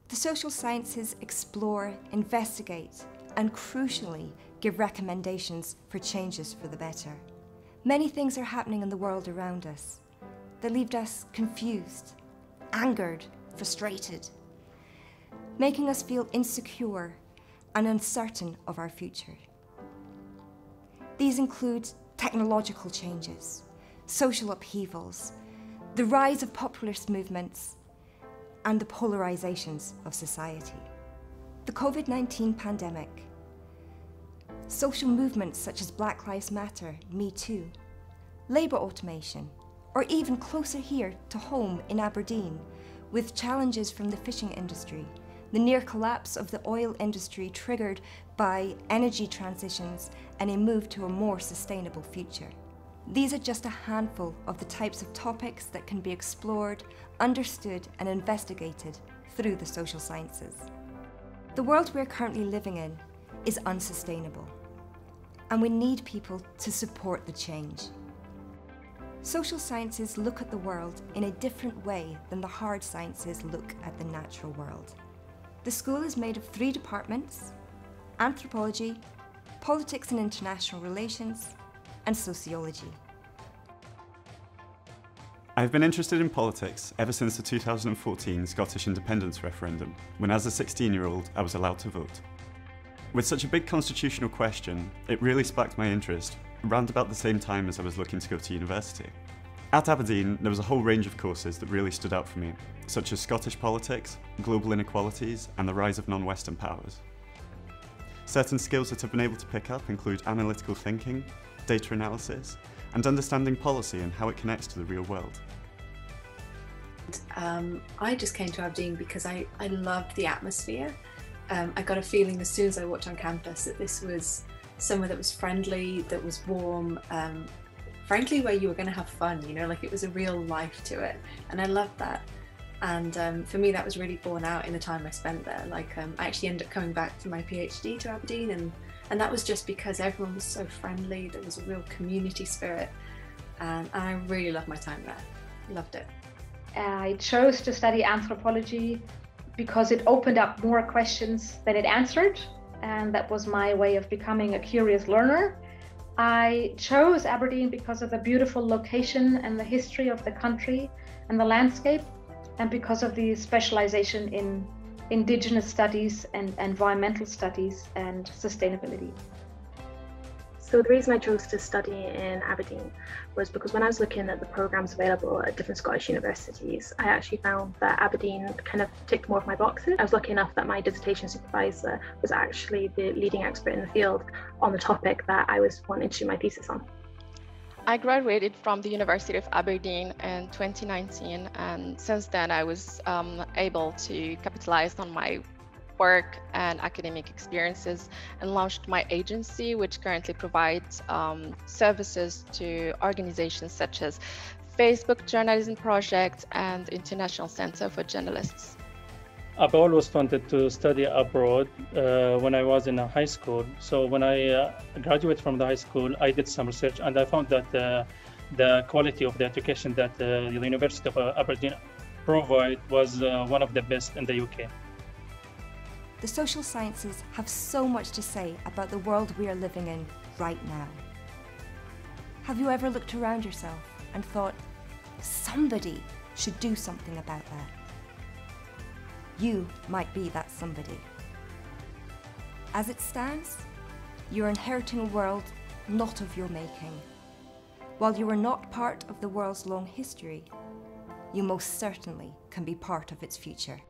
The social sciences explore, investigate, and crucially, give recommendations for changes for the better. Many things are happening in the world around us that leave us confused, angered, frustrated, making us feel insecure and uncertain of our future. These include technological changes, social upheavals, the rise of populist movements, and the polarizations of society. The COVID-19 pandemic, social movements such as Black Lives Matter, Me Too, labour automation, or even closer here to home in Aberdeen, with challenges from the fishing industry, the near collapse of the oil industry triggered by energy transitions and a move to a more sustainable future. These are just a handful of the types of topics that can be explored, understood and investigated through the social sciences. The world we're currently living in is unsustainable, and we need people to support the change. Social sciences look at the world in a different way than the hard sciences look at the natural world. The school is made of 3 departments: anthropology, politics and international relations, and sociology. I've been interested in politics ever since the 2014 Scottish independence referendum, when as a 16-year-old I was allowed to vote. With such a big constitutional question, it really sparked my interest around about the same time as I was looking to go to university. At Aberdeen, there was a whole range of courses that really stood out for me, such as Scottish politics, global inequalities, and the rise of non-Western powers. Certain skills that I've been able to pick up include analytical thinking, data analysis, and understanding policy and how it connects to the real world. I just came to Aberdeen because I loved the atmosphere. I got a feeling as soon as I walked on campus that this was somewhere that was friendly, that was warm, frankly where you were going to have fun, you know, like it was a real life to it, and I loved that. And for me that was really borne out in the time I spent there. Like I actually ended up coming back for my PhD to Aberdeen, and that was just because everyone was so friendly, there was a real community spirit, and I really loved my time there, loved it. I chose to study anthropology because it opened up more questions than it answered, and that was my way of becoming a curious learner. I chose Aberdeen because of the beautiful location and the history of the country and the landscape, and because of the specialization in Indigenous studies and environmental studies and sustainability. So the reason I chose to study in Aberdeen was because when I was looking at the programmes available at different Scottish universities, I actually found that Aberdeen kind of ticked more of my boxes. I was lucky enough that my dissertation supervisor was actually the leading expert in the field on the topic that I was wanting to do my thesis on. I graduated from the University of Aberdeen in 2019, and since then I was able to capitalize on my work and academic experiences and launched my agency, which currently provides services to organizations such as Facebook Journalism Project and International Center for Journalists. I've always wanted to study abroad when I was in high school. So when I graduated from the high school, I did some research and I found that the quality of the education that the University of Aberdeen provide was one of the best in the UK. The social sciences have so much to say about the world we are living in right now. Have you ever looked around yourself and thought, somebody should do something about that? You might be that somebody. As it stands, you're inheriting a world not of your making. While you are not part of the world's long history, you most certainly can be part of its future.